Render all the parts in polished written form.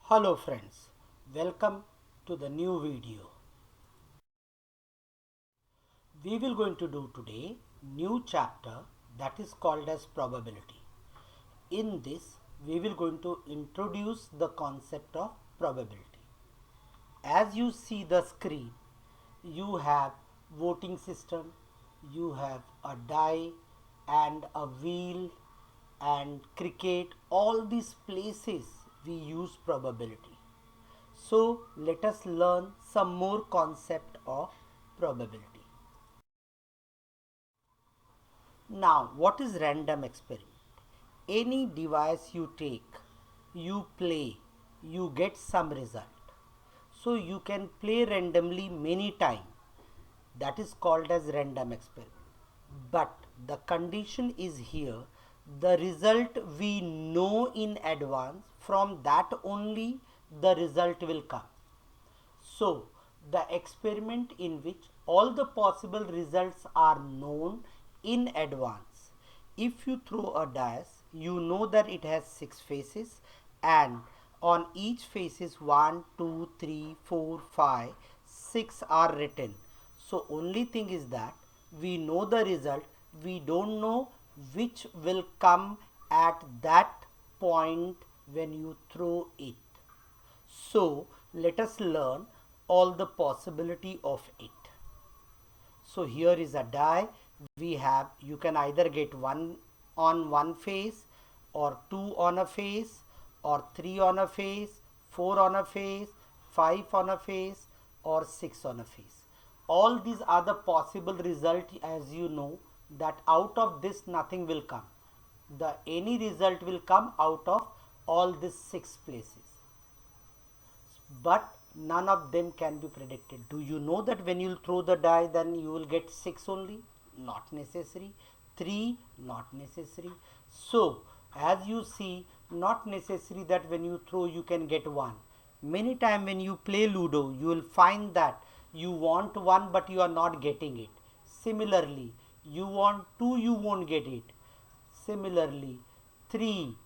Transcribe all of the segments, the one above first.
Hello friends, welcome to the new video. We will going to do today new chapter that is called as probability. In this we will going to introduce the concept of probability. As you see the screen, you have voting system, you have a die and a wheel and cricket. All these places we use probability. So let us learn some more concept of probability. Now, what is random experiment? Any device you take, you play, you get some result. So you can play randomly many times. That is called as random experiment. But the condition is here, the result we know in advance, from that only the result will come. So, the experiment in which all the possible results are known in advance. If you throw a dice, you know that it has 6 faces, and on each faces 1, 2, 3, 4, 5, 6 are written. So, only thing is that we know the result, we don't know which will come at that point when you throw it. So let us learn all the possibility of it. So here is a die. We have, you can either get one on one face, or two on a face, or three on a face, four on a face, five on a face, or six on a face. All these are the possible result. As you know that out of this nothing will come. The any result will come out of all these 6 places, but none of them can be predicted. Do you know that when you throw the die then you will get 6 only? Not necessary. 3? Not necessary. So as you see, not necessary that when you throw you can get 1. Many time when you play Ludo, you will find that you want 1 but you are not getting it. Similarly, you want 2, you won't get it. Similarly, 3,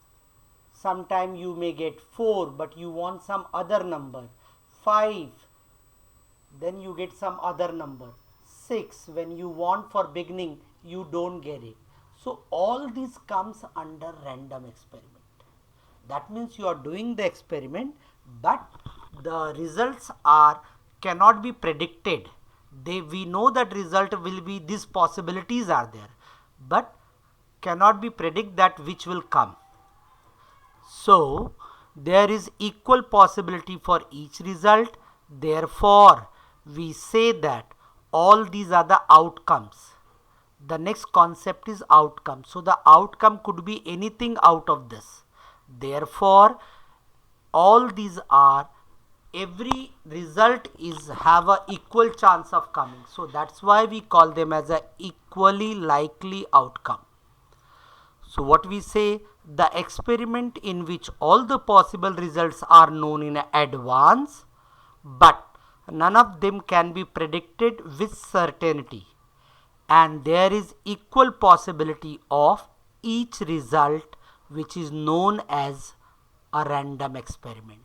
sometime you may get 4 but you want some other number. 5, then you get some other number. 6, when you want for beginning you don't get it. So all this comes under random experiment. That means you are doing the experiment but the results are cannot be predicted. We know that result will be, these possibilities are there, but cannot be predict that which will come. So there is equal possibility for each result. Therefore, we say that all these are the outcomes. The next concept is outcome. So the outcome could be anything out of this. Therefore, all these are, every result is have a equal chance of coming. So that's why we call them as a equally likely outcome. So what we say, the experiment in which all the possible results are known in advance, but none of them can be predicted with certainty, and there is equal possibility of each result, which is known as a random experiment.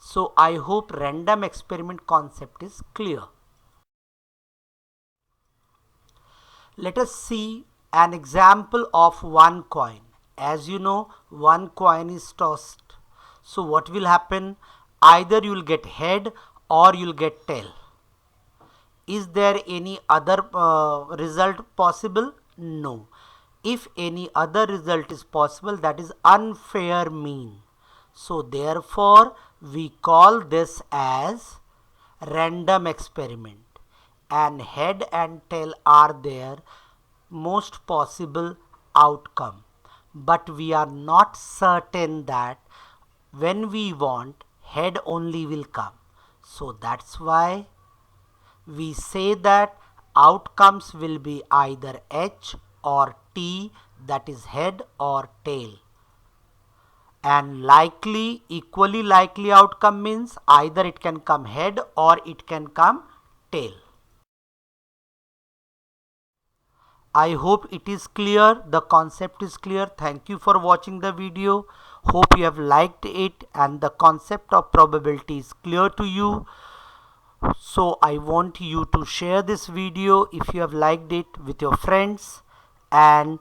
So I hope random experiment concept is clear. Let us see an example of one coin. As you know, one coin is tossed. So what will happen? Either you will get head or you will get tail. Is there any other result possible? No. If any other result is possible, that is unfair mean. So therefore we call this as random experiment, and head and tail are their most possible outcome, but we are not certain that when we want head only will come. So that's why we say that outcomes will be either H or T, that is head or tail. And likely, equally likely outcome means either it can come head or it can come tail. I hope it is clear, the concept is clear. Thank you for watching the video. Hope you have liked it and the concept of probability is clear to you. So I want you to share this video if you have liked it with your friends, and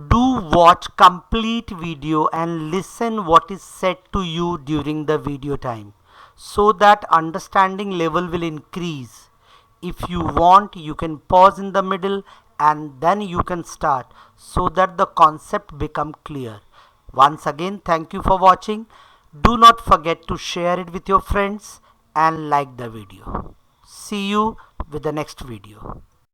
do watch complete video and listen what is said to you during the video time, so that understanding level will increase. If you want, you can pause in the middle and then you can start, so that the concept become clear. Once again, thank you for watching. Do not forget to share it with your friends and like the video. See you with the next video.